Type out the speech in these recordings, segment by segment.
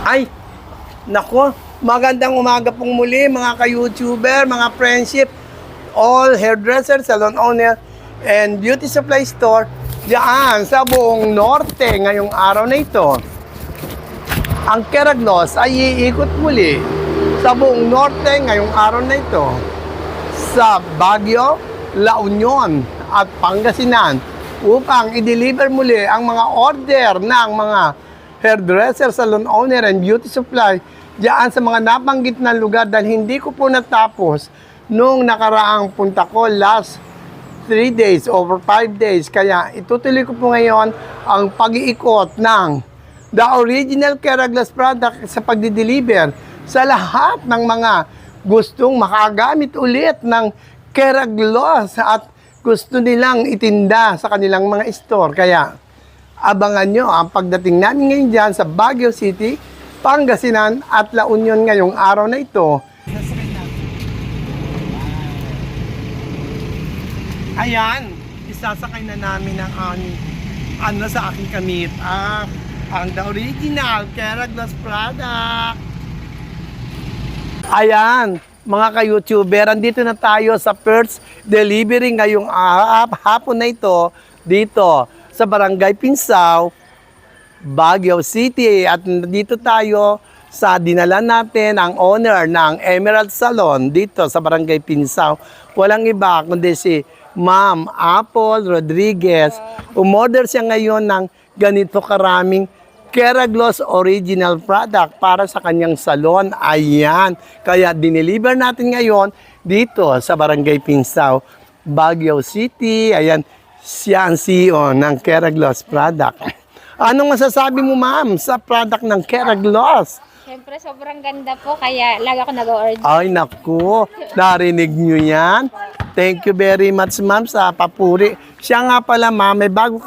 Ay, nako, magandang umaga pong muli mga ka-YouTuber, mga friendship, all hairdresser, salon owner, and beauty supply store diyan sa buong norte ngayong araw na ito. Ang Keraglos ay iikot muli sa buong norte ngayong araw na ito sa Baguio, La Union at Pangasinan upang i-deliver muli ang mga order ng mga hairdresser, salon owner, and beauty supply diyan sa mga nabanggit na lugar dahil hindi ko po natapos nung nakaraang punta ko last 3 days, over 5 days. Kaya itutuloy ko po ngayon ang pag-iikot ng the original Keraglos product sa pagdi-deliver sa lahat ng mga gustong makagamit ulit ng Keraglos at gusto nilang itinda sa kanilang mga store. Kaya abangan nyo ang pagdating namin ngayon dyan sa Baguio City, Pangasinan at La Union ngayong araw na ito. Ayan, isasakay na namin ang sa aking kamit. Ang the original Keraglos product. Ayan, mga ka-YouTuber, andito na tayo sa first delivery ngayong hapon na ito dito sa Barangay Pinsao, Baguio City. At dito tayo sa dinala natin ang owner ng Emerald Salon dito sa Barangay Pinsao. Walang iba kundi si Ma'am Apple Rodriguez. Umorder siya ngayon ng ganito karaming Keraglos original product para sa kanyang salon. Ayan. Kaya dineliver natin ngayon dito sa Barangay Pinsao, Baguio City. Ayan. Siya ang CEO ng Keraglos product. Anong masasabi mo, ma'am, sa product ng Keraglos? Siyempre, sobrang ganda po, kaya lagi ako nag-order. Ay, naku. Narinig nyo yan. Thank you very much, ma'am, sa papuri. Siya nga pala, ma'am, may bago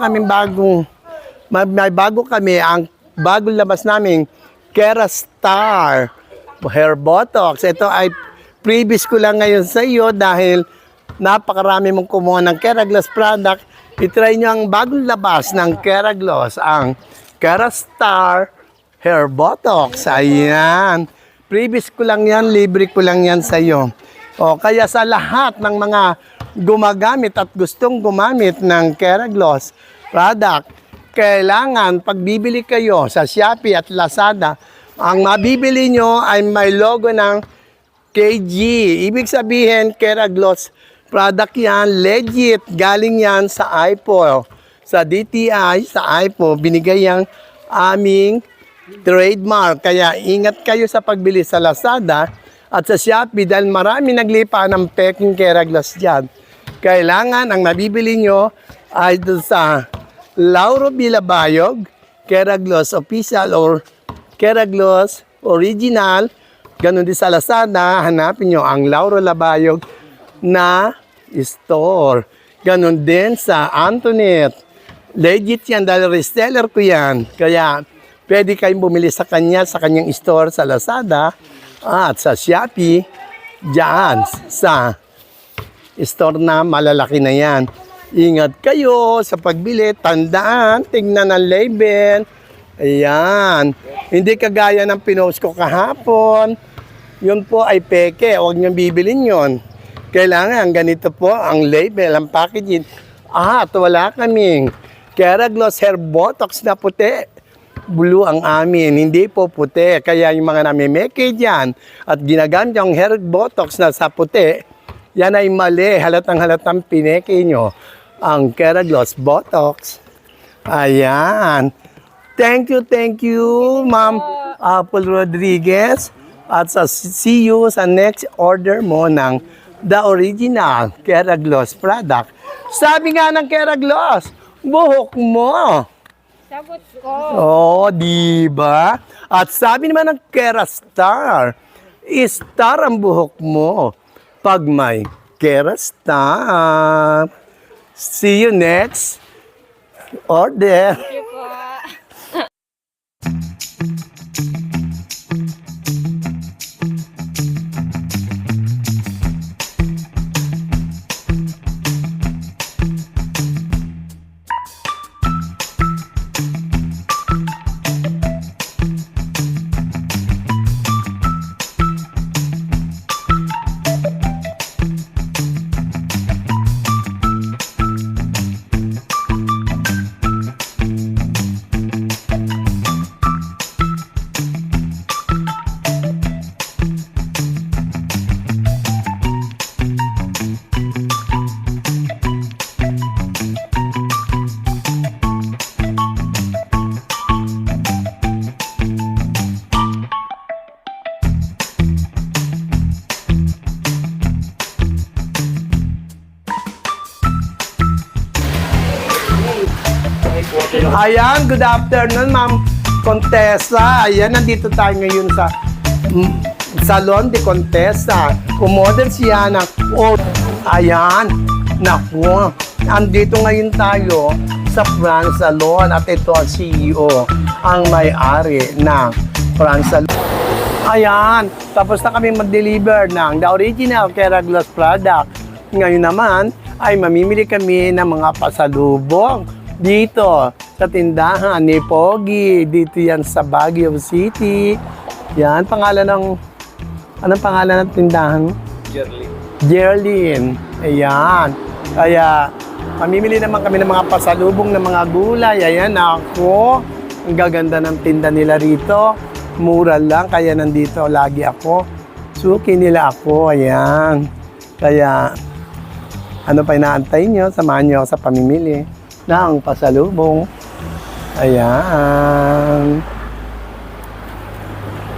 kami, ang bagong labas namin, Kerastar Hair Botox. Ito ay previous ko lang ngayon sa iyo dahil napakarami mong kumuha ng Keraglos product. I-try nyo ang bagong labas ng Keraglos, ang Kerastar Hair Botox. Ayan. Previous ko lang yan, libre ko lang yan sa iyo. O, kaya sa lahat ng mga gumagamit at gustong gumamit ng Keraglos product, kailangan pagbibili kayo sa Shopee at Lazada, ang mabibili nyo ay may logo ng KG. Ibig sabihin, Keraglos product yan, legit, galing yan sa IPO. Sa DTI, sa IPO, binigay yung aming trademark. Kaya ingat kayo sa pagbili sa Lazada at sa Shopee dahil marami naglipa ng peking Keraglos dyan. Kailangan ang mabibili nyo ay sa Lauro Bilabayog, Keraglos Official or Keraglos Original. Ganon din sa Lazada, hanapin nyo ang Lauro Labayog na store. Ganon din sa Antoinette. Legit yan dahil reseller ko yan. Kaya pwede kayong bumili sa kanya, sa kanyang store sa Lazada at sa Shopee. Diyan sa store na malalaki na yan. Ingat kayo sa pagbili. Tandaan, tingnan ang label. Ayan. Hindi kagaya ng pinost ko kahapon. Yun po ay peke. Huwag niyong bibilin yun. Kailangan ganito po ang label, ang packaging. At wala kaming Keraglos Hair Botox na puti. Blue ang amin, hindi po puti. Kaya yung mga namimeke dyan at ginagamit yung hair botox na sa puti, yan ay mali. Halatang pineke nyo ang Keraglos Botox. Ayan. Thank you, Ma'am Apple Rodriguez. At see you sa next order mo ng the original Keraglos product. Sabi nga ng Keraglos, buhok mo. Sagot ko. Oh, di ba? At sabi naman ng Kerastar, star ang buhok mo pag may Kerastar. See you next order. Thank you po. Ayan, good afternoon, Ma'am Contessa. Ayan, nandito tayo ngayon sa Salon de Contessa. Umorder siya ng ayan, naku, andito ngayon tayo sa France Salon at ito ang CEO, ang may-ari ng France Salon. Ayan, tapos na kami mag-deliver ng the original Keraglos product. Ngayon naman ay mamimili kami ng mga pasalubong dito sa tindahan ni Pogi. Dito yan sa Baguio City. Yan, anong pangalan ng tindahan? Jerlin. Ayan. Kaya, mamimili naman kami ng mga pasalubong ng mga gulay. Ayan, ako. Ang gaganda ng tinda nila rito. Mura lang, kaya nandito lagi ako. Suki nila ako. Ayan. Kaya, ano pa inaantay nyo? Samahan nyo ako sa pamimili ng pasalubong. Ayan.